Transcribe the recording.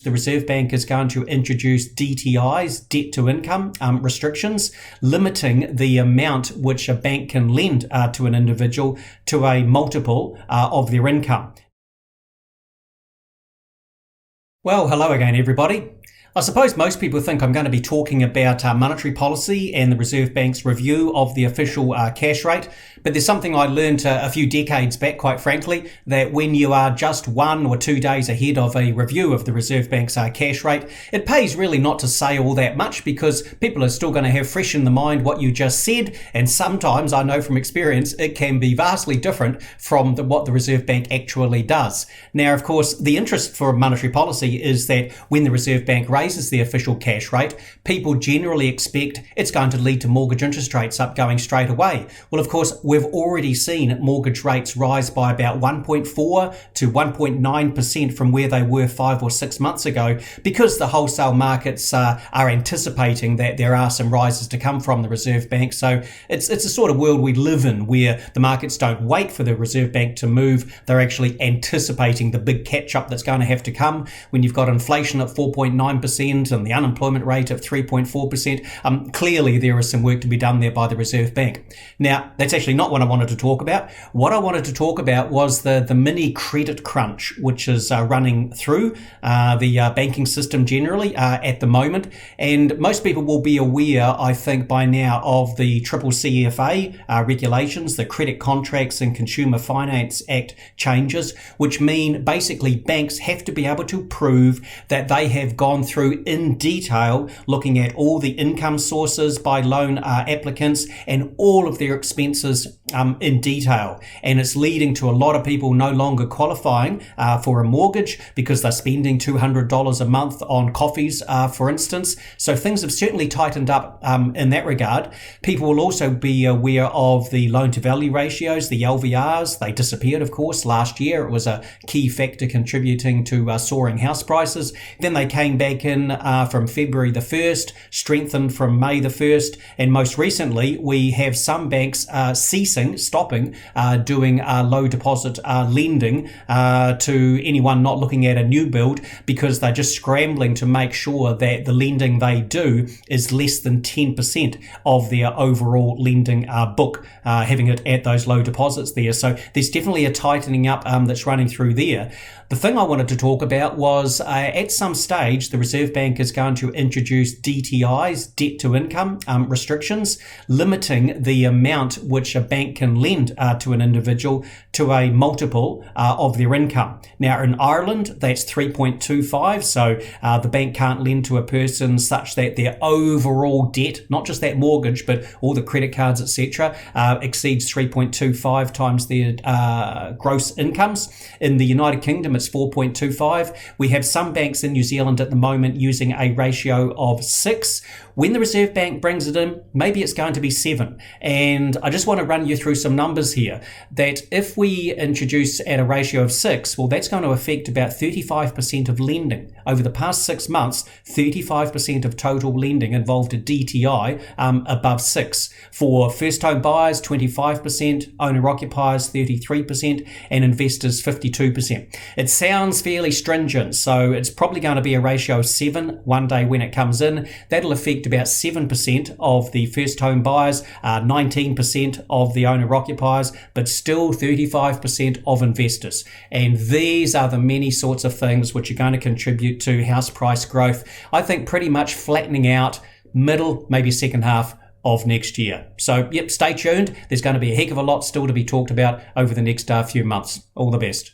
The Reserve Bank is going to introduce DTIs, debt to income restrictions, limiting the amount which a bank can lend to an individual to a multiple of their income. Well, hello again, everybody. I suppose most people think I'm going to be talking about monetary policy and the Reserve Bank's review of the official cash rate, but there's something I learned a few decades back, quite frankly, that when you are just 1 or 2 days ahead of a review of the Reserve Bank's cash rate, it pays really not to say all that much because people are still going to have fresh in the mind what you just said, and sometimes, I know from experience, it can be vastly different from what the Reserve Bank actually does. Now, of course, the interest for monetary policy is that when the Reserve Bank raises the official cash rate, people generally expect it's going to lead to mortgage interest rates up going straight away. Well, of course, we've already seen mortgage rates rise by about 1.4 to 1.9% from where they were 5 or 6 months ago because the wholesale markets are anticipating that there are some rises to come from the Reserve Bank. So it's a sort of world we live in where the markets don't wait for the Reserve Bank to move. They're actually anticipating the big catch-up that's going to have to come when you've got inflation at 4.9% and the unemployment rate of 3.4%. Clearly, there is some work to be done there by the Reserve Bank. Now, that's actually not what I wanted to talk about. What I wanted to talk about was the mini credit crunch, which is running through the banking system generally at the moment. And most people will be aware, I think, by now of the CCCFA regulations, the Credit Contracts and Consumer Finance Act changes, which mean basically banks have to be able to prove that they have gone through in detail looking at all the income sources by loan applicants and all of their expenses in detail. And it's leading to a lot of people no longer qualifying for a mortgage because they're spending $200 a month on coffees, for instance. So things have certainly tightened up in that regard. People will also be aware of the loan-to-value ratios, the LVRs. They disappeared, of course, last year. It was a key factor contributing to soaring house prices. Then they came back in from February the 1st, strengthened from May the 1st, and most recently we have some banks stopping doing low deposit lending to anyone not looking at a new build because they're just scrambling to make sure that the lending they do is less than 10% of their overall lending book, having it at those low deposits there. So there's definitely a tightening up that's running through there. The thing I wanted to talk about was at some stage, the Reserve Bank is going to introduce DTIs, debt to income restrictions, limiting the amount which a bank can lend to an individual to a multiple of their income. Now, in Ireland, that's 3.25. So the bank can't lend to a person such that their overall debt, not just that mortgage, but all the credit cards, etc., exceeds 3.25 times their gross incomes. In the United Kingdom, it's 4.25. We have some banks in New Zealand at the moment using a ratio of 6. When the Reserve Bank brings it in, maybe it's going to be 7. And I just want to run you through some numbers here that if we introduce at a ratio of 6, well, that's going to affect about 35% of lending. Over the past 6 months, 35% of total lending involved a DTI above 6. For first home buyers, 25%, owner-occupiers, 33%, and investors, 52%. It sounds fairly stringent, so it's probably going to be a ratio of 7 one day when it comes in. That'll affect about 7% of the first home buyers, 19% of the owner-occupiers, but still 35% of investors. And these are the many sorts of things which are going to contribute to house price growth, I think pretty much flattening out middle, maybe second half of next year. So, yep, stay tuned. There's going to be a heck of a lot still to be talked about over the next few months. All the best.